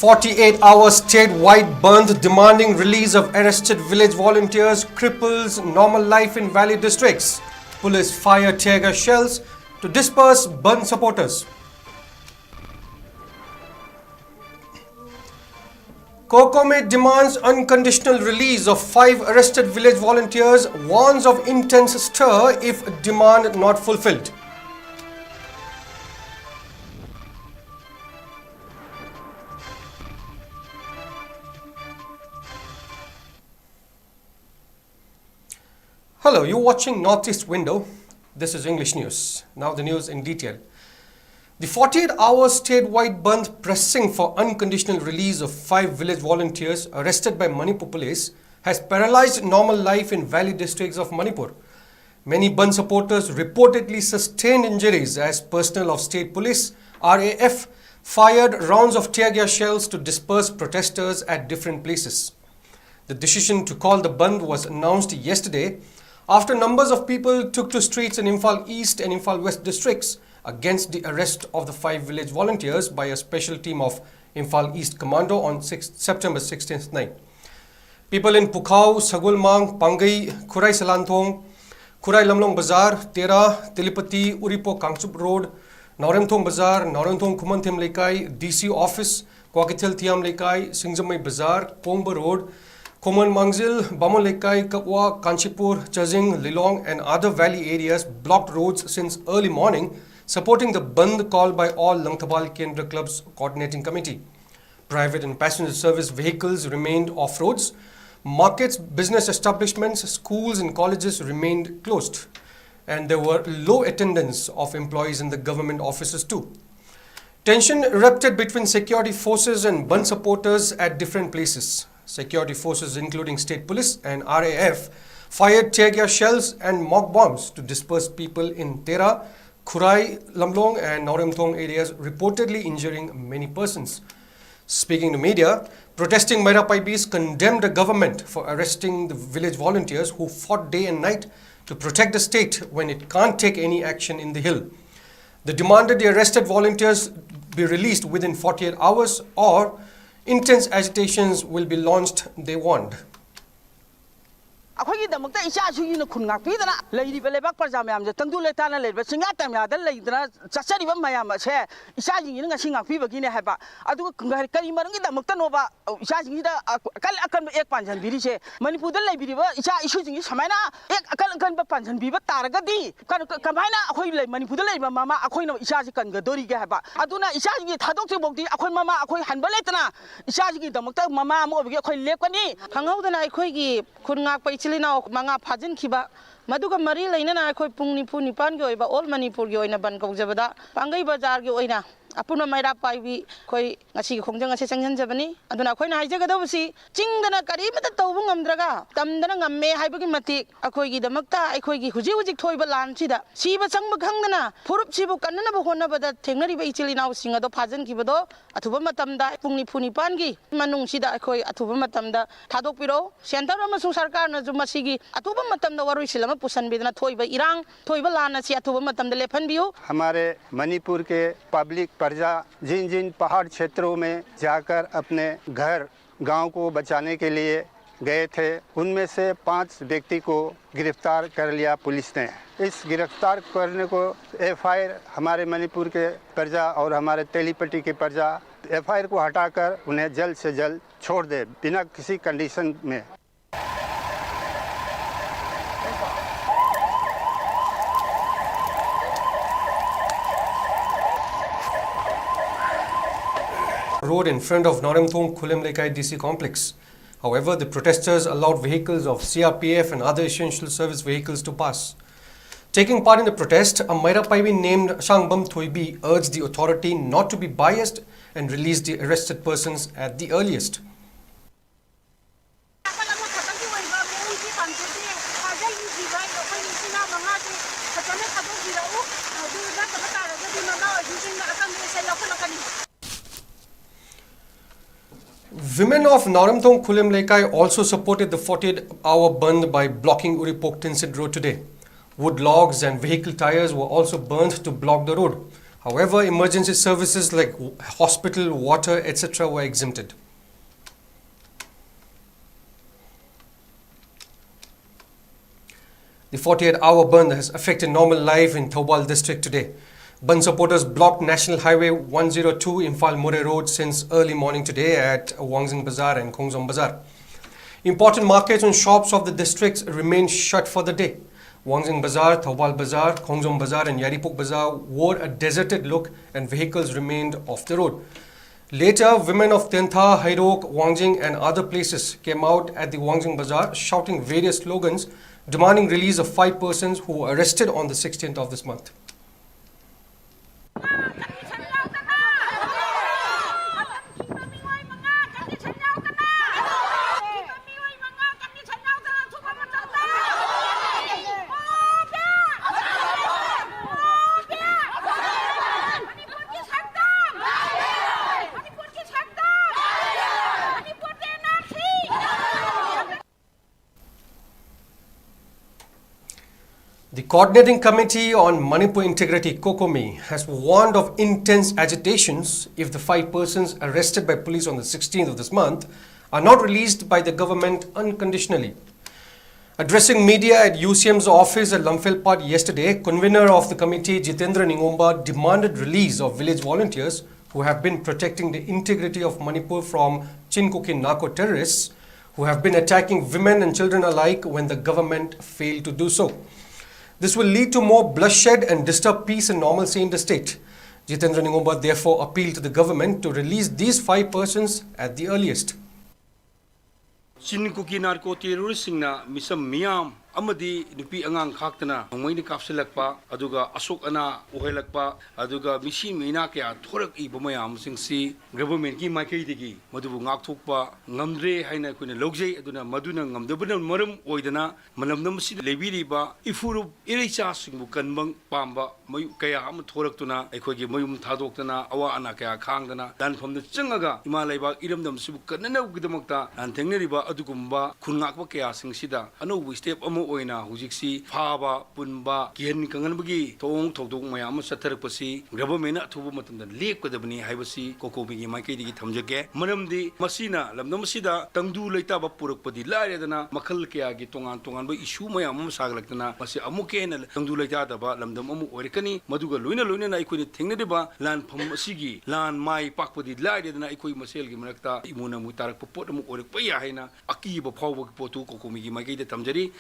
48-hour statewide bandh demanding release of arrested village volunteers cripples normal life in valley districts. Police fire tear gas shells to disperse bandh supporters. 𝐂𝐲 demands unconditional release of 5 arrested village volunteers, warns of intense stir if demand not fulfilled. Hello, you're watching Northeast Window. This is English News. Now the news in detail. The 48-hour statewide bandh pressing for unconditional release of 5 village volunteers arrested by Manipur police has paralyzed normal life in valley districts of Manipur. Many bandh supporters reportedly sustained injuries as personnel of state police, RAF, fired rounds of tear gas shells to disperse protesters at different places. The decision to call the bandh was announced yesterday after numbers of people took to streets in Imphal East and Imphal West districts against the arrest of the 5 village volunteers by a special team of Imphal East Commando on September 16th night. People in Pukhao, Sagulmang, Pangai, 𝐂𝐲𝐈𝐒 Salantong, 𝐂𝐲𝐈𝐒 Lamlong Bazar, Tera, Tilipati, Uripo Kangchup Road, Nauremthong Bazar, Nauremthong Kumanthim Lekai, DC Office, Kwakithel Thiam Lekai, Singzamai Bazar, Pongba Road, Koman Mangzil, Bamon Lekai, Kapwa, Kanchipur, Chazing, Lilong and other valley areas blocked roads since early morning, supporting the bandh call by all Langthabal Kendra Club's coordinating committee. Private and passenger service vehicles remained off roads. Markets, business establishments, schools and colleges remained closed. And there were low attendance of employees in the government offices too. Tension erupted between security forces and bandh supporters at different places. Security forces including state police and RAF fired tear gas shells and mock bombs to disperse people in Tera, 𝐂𝐲𝐈𝐒 Lamlong and Nauremthong areas, reportedly injuring many persons. Speaking to media, protesting 𝐻𝐼𝐵s condemned the government for arresting the village volunteers who fought day and night to protect the state when it can't take any action in the hill. They demanded the arrested volunteers be released within 48 hours or intense agitations will be launched, they warned. ꯑꯩꯈꯣꯏꯒꯤꯗꯃꯛꯇ ꯏꯆꯥꯁꯨꯒꯤꯅ ꯈꯨꯟ ꯉꯥꯛꯄꯤꯗꯅ ꯂꯩꯔꯤꯕ ꯂꯩꯕꯥꯛ ꯄ꯭ꯔꯖꯥ ꯃꯌꯥꯝꯁꯦ ꯇꯪꯗꯨ ꯂꯩꯇꯥꯅ ꯂꯩꯔꯤꯕ ꯆꯤꯡꯌꯥ ꯇꯝꯌꯥꯗ ꯂꯩꯗꯅ ꯆꯠꯆꯔꯤꯕ ꯃꯌꯥꯝ ꯑꯁꯦ ꯏꯆꯥꯁꯤꯡꯁꯤꯅ ꯉꯁꯤ ꯉꯥꯛꯄꯤꯕꯒꯤꯅꯦ ꯍꯥꯏꯕ ꯑꯗꯨꯒ ꯀꯔꯤ ꯃꯔꯝꯒꯤꯗꯃꯛꯇꯅꯣꯕ ꯏꯆꯥꯁꯤꯡꯁꯤꯗ ꯑꯀꯜ ꯑꯀꯟꯕ ꯑꯦꯛ ꯄꯥꯟꯁꯤꯟꯕꯤꯔꯤꯁꯦ ꯃꯅꯤꯄꯨꯔꯗ ꯂꯩꯕꯤꯔꯤꯕ ꯏꯆꯥ ꯏꯁꯨꯁꯤꯡꯁꯤ ꯁꯨꯃꯥꯏꯅ ꯑꯦꯛ ꯑꯀꯜ ꯑꯀꯟꯕ ꯄꯥꯟꯁꯤꯟꯕꯤꯕ ꯇꯥꯔꯒꯗꯤ ꯀꯃꯥꯏꯅ ꯑꯩꯈꯣꯏ ꯃꯅꯤꯄꯨꯔꯗ ꯂꯩꯕ ꯃꯃꯥ ꯑꯩꯈꯣꯏꯅ ꯏꯆꯥꯁꯤ ꯀꯟꯒꯗꯣꯔꯤꯒꯦ ꯍꯥꯏꯕ ꯑꯗꯨꯅ ꯏꯆꯥꯁꯤꯡꯒꯤ ꯊꯥꯗꯣꯛꯇ꯭ꯔꯤꯐꯥꯎꯗꯤ ꯑꯩꯈꯣꯏ ꯃꯃꯥ ꯑꯩꯈꯣꯏ ꯍꯟꯕ ꯂꯩꯇꯅ ꯏꯆꯥꯁꯤꯡꯒꯤꯗꯃꯛꯇ ꯃꯃꯥ ꯑꯃ ꯑꯣꯏꯕꯒꯤ ꯑꯩꯈꯣꯏ ꯂꯦꯞꯀꯅꯤ ꯈꯪꯍꯧꯗꯅ ꯑꯩꯈꯣꯏꯒꯤ ꯈꯨꯟ ꯉꯥꯛꯄ ꯏꯆꯤꯜ ꯏꯅꯥꯎ ꯃꯉꯥ ꯐꯥꯖꯤꯟꯈꯤꯕ ꯃꯗꯨꯒ ꯃꯔꯤ ꯂꯩꯅꯅ ꯑꯩꯈꯣꯏ ꯄꯨꯡ 94 ꯑꯣꯏꯕ ꯑꯣꯜ ꯃꯅꯤꯄꯨꯔꯒꯤ ꯑꯣꯏꯅ ꯕꯟ ꯀꯧꯖꯕꯗ ꯄꯥꯡꯒꯩ ꯕꯖꯥꯔꯒꯤ ꯑꯣꯏꯅ ꯑꯄꯨꯟꯕ ꯃꯩꯔꯥ ꯄꯥꯏꯕꯤ ꯑꯩꯈꯣꯏ ꯉꯁꯤꯒꯤ ꯈꯣꯡꯖꯪ ꯑꯁꯤ ꯆꯪꯍꯟꯖꯕꯅꯤ ꯑꯗꯨꯅ ꯑꯩꯈꯣꯏꯅ ꯍꯥꯏꯖꯒꯗꯧꯕꯁꯤ ꯆꯤꯡꯗꯅ ꯀꯔꯤꯃꯠꯇ ꯇꯧꯕ ꯉꯝꯗ꯭ꯔꯒ ꯇꯝꯗꯅ ꯉꯝꯃꯦ ꯍꯥꯏꯕꯒꯤ ꯃꯇꯤꯛ ꯑꯩꯈꯣꯏꯒꯤꯗꯃꯛꯇ ꯑꯩꯈꯣꯏꯒꯤ ꯍꯧꯖꯤꯛ ꯊꯣꯏꯕ ꯂꯥꯟꯁꯤꯗ ꯁꯤꯕ ꯆꯪꯕ ꯈꯪꯗꯅ ꯐꯨꯔꯨꯞꯁꯤꯕꯨ ꯀꯟꯅꯅꯕ ꯍꯣꯠꯅꯕꯗ ꯊꯦꯡꯅꯔꯤꯕ ꯏꯆꯤꯜ ꯏꯅꯥꯎꯁꯤꯡ ꯑꯗꯣ ꯐꯥꯖꯤꯟꯈꯤꯕꯗꯣ ꯑꯊꯨꯕ ꯃꯇꯝꯗ ꯄꯨꯡ 94ꯒꯤ ꯃꯅꯨꯡꯁꯤꯗ ꯑꯩꯈꯣꯏ ꯑꯊꯨꯕ ꯃꯇꯝꯗ ꯊꯥꯗꯣꯛꯄꯤꯔꯣ ꯁꯦꯟꯇꯔ ꯑꯃꯁꯨꯡ ꯁꯔꯀꯥꯔꯅꯁꯨ ꯃꯁꯤꯒꯤ ꯑꯊꯨꯕ ꯃꯇꯝꯗ ꯋꯥꯔꯣꯏꯁꯤꯜ ꯑꯃ ꯄꯨꯁꯟꯕꯤꯗꯅ थोइबा इरांग थोइबा लाना सी अथुबा मतम लेफन बियो। हमारे मणिपुर के पब्लिक प्रजा जिन जिन पहाड़ क्षेत्रों में जाकर अपने घर गांव को बचाने के लिए गए थे उनमें से 5 व्यक्ति को गिरफ्तार कर लिया पुलिस ने। इस गिरफ्तार करने को एफआईआर हमारे मणिपुर के प्रजा और हमारे तेलीपट्टी के प्रजा एफआईआर को हटाकर उन्हें जल्द से जल्द छोड़ दे बिना किसी कंडीशन में। Road in front of Nauremthong Khulim Lekai DC complex. However, the protesters allowed vehicles of CRPF and other essential service vehicles to pass. Taking part in the protest, a 𝐻𝐼𝐵 named Shangbam Thoibi urged the authority not to be biased and release the arrested persons at the earliest. Women of Nauremthong Khulim Lekai also supported the 48-hour bandh by blocking Uripok Tinsid Road today. Wood logs and vehicle tires were also burned to block the road. However, emergency services like hospital, water, etc. were exempted. The 48-hour Bandh has affected normal life in Thoubal district today. Bandh supporters blocked National Highway 102 Imphal Mure Road since early morning today at Wangzing Bazaar and Khongzom Bazaar. Important markets and shops of the districts remained shut for the day. Wangzing Bazaar, Thoubal Bazaar, Khongzom Bazaar and Yaripuk Bazaar wore a deserted look and vehicles remained off the road. Later, women of Tentha, Hairok, Wangzing and other places came out at the Wangzing Bazaar shouting various slogans demanding release of 5 persons who were arrested on the 16th of this month. The Coordinating Committee on Manipur Integrity (𝐂𝐲𝐻) has warned of intense agitations if the 5 persons arrested by police on the 16th of this month are not released by the government unconditionally. Addressing media at UCM's office at Lamphel yesterday, convener of the committee Jitendra Ningomba demanded release of village volunteers who have been protecting the integrity of Manipur from Chinkuki narco terrorists who have been attacking women and children alike when the government failed to do so. This will lead to more bloodshed and disturb peace and normalcy in the state. Jitendra Ningomba therefore appealed to the government to release these 5 persons at the earliest. Chinkuki narco terrorists singna misam miyam amadi nupi angang khaktana ngoini kapsilakpa aduga asok ana uhelakpa aduga misi mina kya thorak I bamayam singsi government ki makai digi madubu ngakthokpa ngamdre haina kuina logjei aduna maduna ngamdabuna maram oidana malamnam si lebiriba ifuru iricha singbu kanbang pamba mayu kaya am thoraktuna aikhogi mayum thadoktana awa ana kaya khangdana danfamda changaga imalaiba iramdam sibu kanana ugidamakta an thengneriba adugumba khungakba kaya singsida anobu step oina hujiksi phaba punba kihen kanganbagi tong thokdok mayam satharakpasi government athubu matamda lekpadabani haibasi 𝐂𝐲𝐻 makai digi thamjage maramdi masina lamnamasida tangdu leitaba purakpadi lairedana makhal kya gi tongan ba issue mayam saglaktana masi amukena tangdu leitadaba lamdam amu oirkani maduga loina na ikoi thengnediba lan pham asigi lan mai pakpadi lairedana ikoi masel gi marakta imuna mutarak pot amu oirkpa ya haina akiba phawba potu 𝐂𝐲𝐻 makai de thamjari.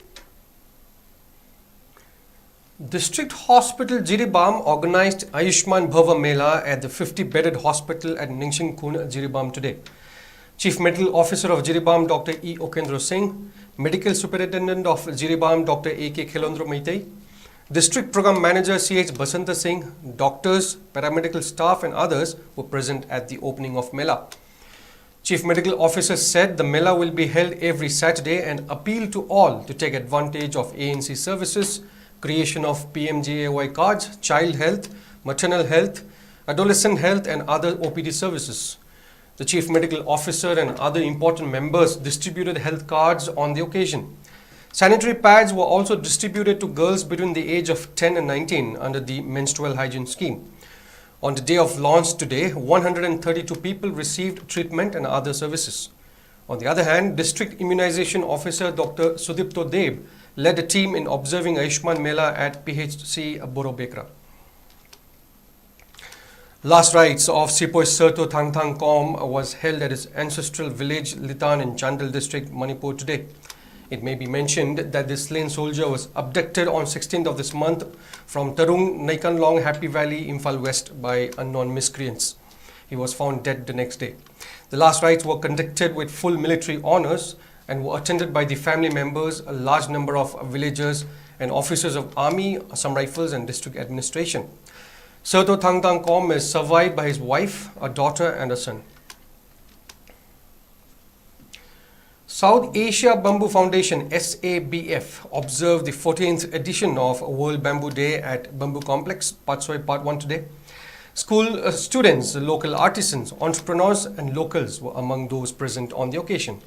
District Hospital Jiribam organized Aishwan Mela at the 50-bedded hospital at Ningshin-Khun, Jiribam today. Chief Medical Officer of Jiribam, Dr. 𝐸 Medical Superintendent of Jiribam, Dr. 𝐂𝐾 District Program Manager C.H. Basanta Singh, doctors, paramedical staff and others were present at the opening of Mela. Chief Medical Officer said the Mela will be held every Saturday and appealed to all to take advantage of ANC services, creation of PMJAY cards, child health, maternal health, adolescent health and other OPD services. The Chief Medical Officer and other important members distributed health cards on the occasion. Sanitary pads were also distributed to girls between the age of 10 and 19 under the menstrual hygiene scheme. On the day of launch today, 132 people received treatment and other services. On the other hand, District Immunization Officer Dr. Sudipto Deb led a team in observing Aishwan Mela at PHC Borobekra. Last rites of Sepoy Serto Thangthang Kom was held at his ancestral village Litan in Chandel district, Manipur today. It may be mentioned that this slain soldier was abducted on 16th of this month from Tarung, Naikanlong, Happy Valley, Imphal West by unknown miscreants. He was found dead the next day. The last rites were conducted with full military honors and were attended by the family members, a large number of villagers and officers of army, Assam Rifles and district administration. Serto Thangthang Kom is survived by his wife, a daughter and a son. South Asia Bamboo Foundation SABF observed the 14th edition of World Bamboo Day at Bamboo Complex, Patsoi Part 1 today. School students, local artisans, entrepreneurs and locals were among those present on the occasion.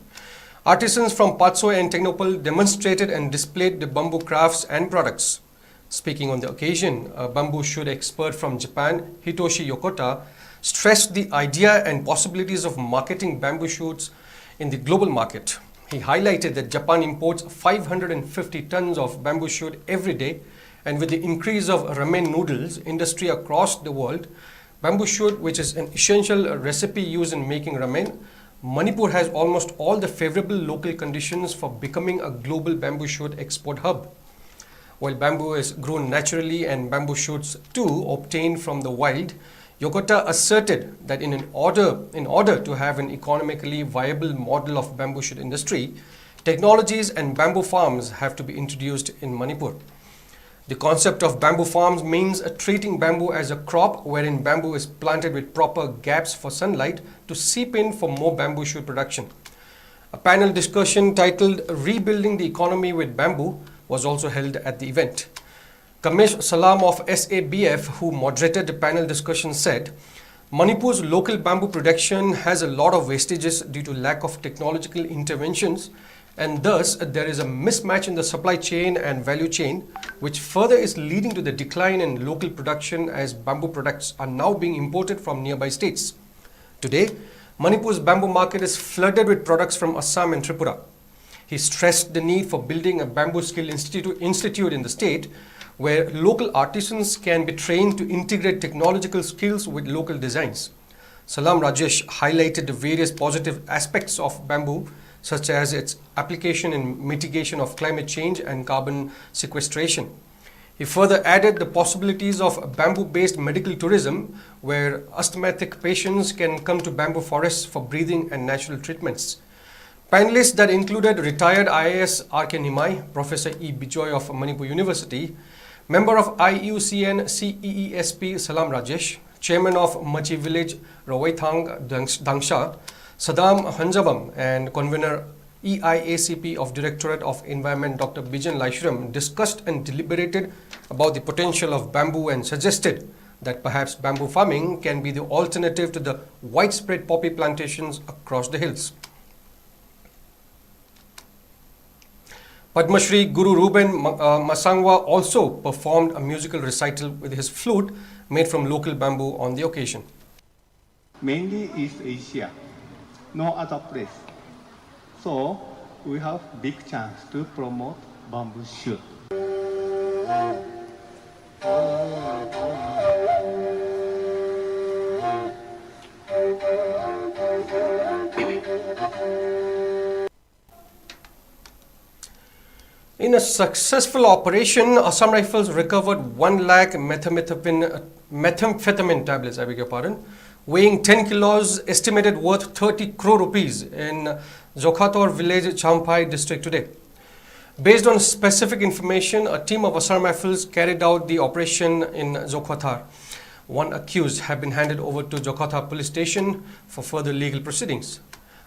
Artisans from Patsoi and Technopole demonstrated and displayed the bamboo crafts and products. Speaking on the occasion, a bamboo shoot expert from Japan, Hitoshi Yokota, stressed the idea and possibilities of marketing bamboo shoots in the global market. He highlighted that Japan imports 550 tons of bamboo shoot every day, and with the increase of ramen noodles industry across the world, bamboo shoot, which is an essential recipe used in making ramen, Manipur has almost all the favorable local conditions for becoming a global bamboo shoot export hub. While bamboo is grown naturally and bamboo shoots too obtained from the wild, Yokota asserted that in order to have an economically viable model of bamboo shoot industry, technologies and bamboo farms have to be introduced in Manipur. The concept of bamboo farms means treating bamboo as a crop wherein bamboo is planted with proper gaps for sunlight to seep in for more bamboo shoot production. A panel discussion titled Rebuilding the Economy with Bamboo was also held at the event. Kamesh Salam of SABF, who moderated the panel discussion, said, Manipur's local bamboo production has a lot of wastages due to lack of technological interventions, and thus there is a mismatch in the supply chain and value chain, which further is leading to the decline in local production as bamboo products are now being imported from nearby states. Today, Manipur's bamboo market is flooded with products from Assam and Tripura. He stressed the need for building a bamboo skill institute in the state where local artisans can be trained to integrate technological skills with local designs. Salam Rajesh highlighted the various positive aspects of bamboo, such as its application in mitigation of climate change and carbon sequestration. He further added the possibilities of bamboo-based medical tourism, where asthmatic patients can come to bamboo forests for breathing and natural treatments. Panelists that included retired IAS R.K. Nimai, Professor E. Bijoy of Manipur University, member of IUCN CEESP Salam Rajesh, chairman of Machi Village Rawaithang Dangsha, Saddam Hanjabam, and convener EIACP of Directorate of Environment Dr. Bijan Laishram discussed and deliberated about the potential of bamboo and suggested that perhaps bamboo farming can be the alternative to the widespread poppy plantations across the hills. Padma Shri Guru Ruben Masangwa also performed a musical recital with his flute made from local bamboo on the occasion. Mainly East Asia, no other place. So we have big chance to promote bamboo shoot. In a successful operation, Assam Rifles recovered 1 lakh methamphetamine tablets, weighing 10 kilos, estimated worth 30 crore rupees in Zokhator village, Champhai district today. Based on specific information, a team of Assam Rifles carried out the operation in Zokhator. 1 accused have been handed over to Zokhator police station for further legal proceedings.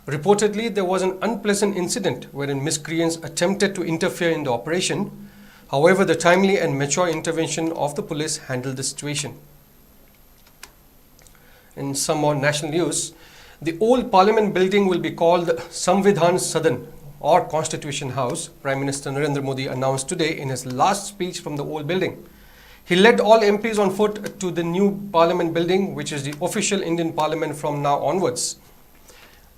Reportedly, there was an unpleasant incident wherein miscreants attempted to interfere in the operation. However, the timely and mature intervention of the police handled the situation. In some more national news, the old Parliament building will be called Samvidhan Sadan or Constitution House, Prime Minister Narendra Modi announced today in his last speech from the old building. He led all MPs on foot to the new Parliament building, which is the official Indian Parliament from now onwards.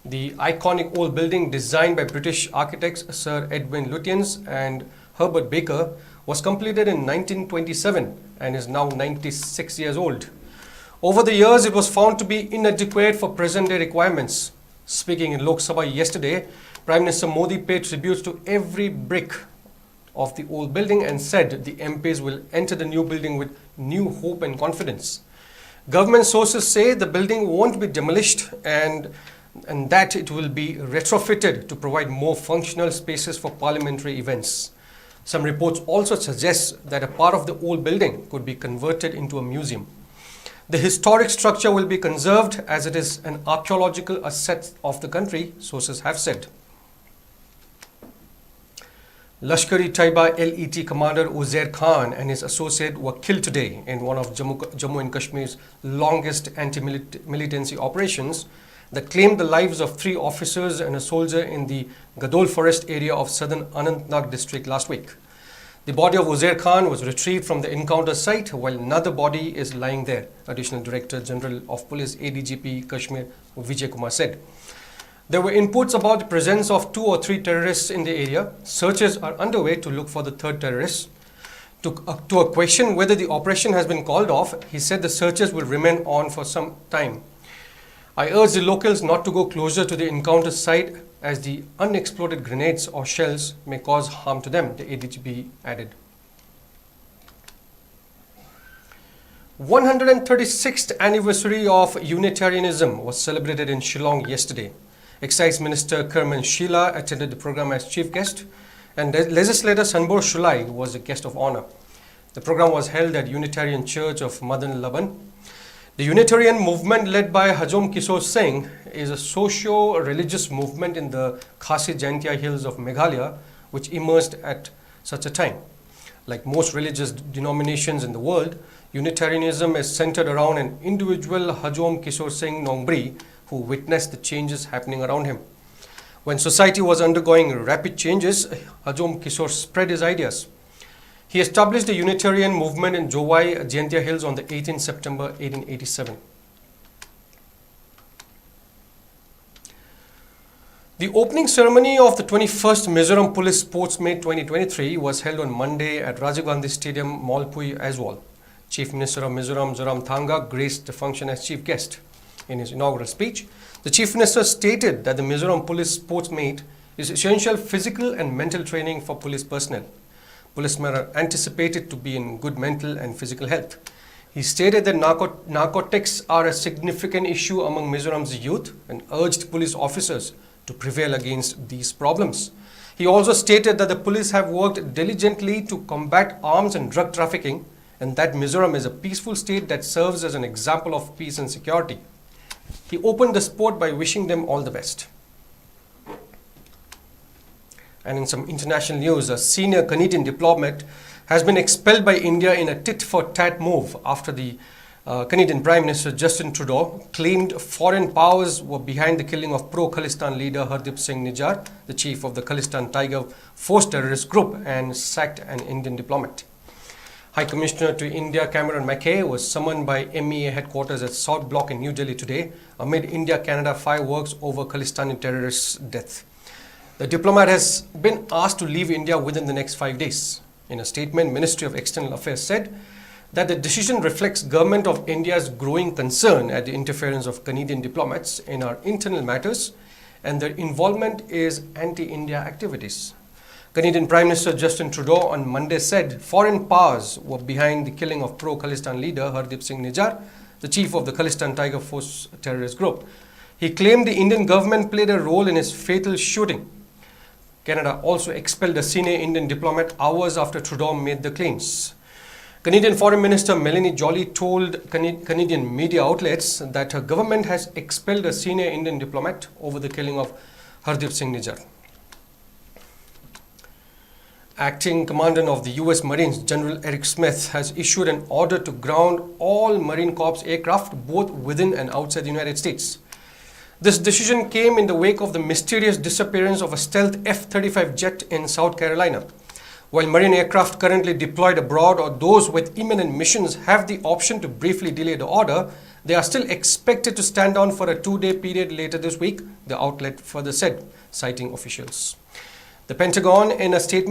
The iconic old building, designed by British architects Sir Edwin Lutyens and Herbert Baker, was completed in 1927 and is now 96 years old. Over the years, it was found to be inadequate for present-day requirements. Speaking in Lok Sabha yesterday, Prime Minister Modi paid tributes to every brick of the old building and said the MPs will enter the new building with new hope and confidence. Government sources say the building won't be demolished and that it will be retrofitted to provide more functional spaces for parliamentary events. Some reports also suggest that a part of the old building could be converted into a museum. The historic structure will be conserved as it is an archaeological asset of the country, sources have said. Lashkar-e-Taiba LET commander Uzair Khan and his associate were killed today in one of Jammu and Kashmir's longest anti-militancy operations that claimed the lives of 3 officers and a soldier in the Gadol forest area of southern Anantnag district last week. The body of Uzair Khan was retrieved from the encounter site while another body is lying there, Additional Director General of Police ADGP Kashmir Vijay said. There were inputs about the presence of 2 or 3 terrorists in the area. Searches are underway to look for the third terrorist. To a question whether the operation has been called off, he said the searches will remain on for some time. I urge the locals not to go closer to the encounter site as the unexploded grenades or shells may cause harm to them, the ADGP added. 136th anniversary of Unitarianism was celebrated in Shillong yesterday. Excise Minister Kerman Sheila attended the program as chief guest, and legislator Sanbor Shulai was a guest of honor. The program was held at Unitarian Church of Madan Laban. The Unitarian movement led by 𝐻𝐿 Singh is a socio-religious movement in the 𝐂𝐲𝐻𝐿 hills of Meghalaya, which emerged at such a time. Like most religious denominations in the world, Unitarianism is centered around an individual 𝐻𝐿 Singh Nongbri who witnessed the changes happening around him. When society was undergoing rapid changes, 𝐻𝐿 spread his ideas. He established the Unitarian movement in Jowai, Jaintia Hills on the 18th September 1887. The opening ceremony of the 21st Mizoram Police Sports Meet 2023 was held on Monday at Rajiv Gandhi Stadium, Malpui, Aizawl. Chief Minister of Mizoram, Zoramthanga, graced the function as chief guest. In his inaugural speech, the Chief Minister stated that the Mizoram Police Sports Meet is essential physical and mental training for police personnel. Policemen are anticipated to be in good mental and physical health. He stated that narcotics are a significant issue among Mizoram's youth and urged police officers to prevail against these problems. He also stated that the police have worked diligently to combat arms and drug trafficking and that Mizoram is a peaceful state that serves as an example of peace and security. He opened the sport by wishing them all the best. And in some international news, a senior Canadian diplomat has been expelled by India in a tit-for-tat move after the Canadian Prime Minister Justin Trudeau claimed foreign powers were behind the killing of pro-Khalistan leader Hardeep Singh Nijjar, the chief of the Khalistan Tiger Force terrorist group, and sacked an Indian diplomat. High Commissioner to India Cameron McKay was summoned by MEA headquarters at South Block in New Delhi today amid India-Canada fireworks over Khalistani terrorist's death. The diplomat has been asked to leave India within the next 5 days. In a statement, Ministry of External Affairs said that the decision reflects Government of India's growing concern at the interference of Canadian diplomats in our internal matters and their involvement is anti-India activities. Canadian Prime Minister Justin Trudeau on Monday said foreign powers were behind the killing of pro-Khalistan leader Hardeep Singh Nijjar, the chief of the Khalistan Tiger Force terrorist group. He claimed the Indian government played a role in his fatal shooting. Canada also expelled a senior Indian diplomat hours after Trudeau made the claims. Canadian Foreign Minister Melanie Joly told Canadian media outlets that her government has expelled a senior Indian diplomat over the killing of Hardeep Singh Nijjar. Acting Commandant of the US Marines, General Eric Smith, has issued an order to ground all Marine Corps aircraft both within and outside the United States. This decision came in the wake of the mysterious disappearance of a stealth F-35 jet in South Carolina. While Marine aircraft currently deployed abroad or those with imminent missions have the option to briefly delay the order, they are still expected to stand down for a 2-day period later this week, the outlet further said, citing officials. The Pentagon, in a statement,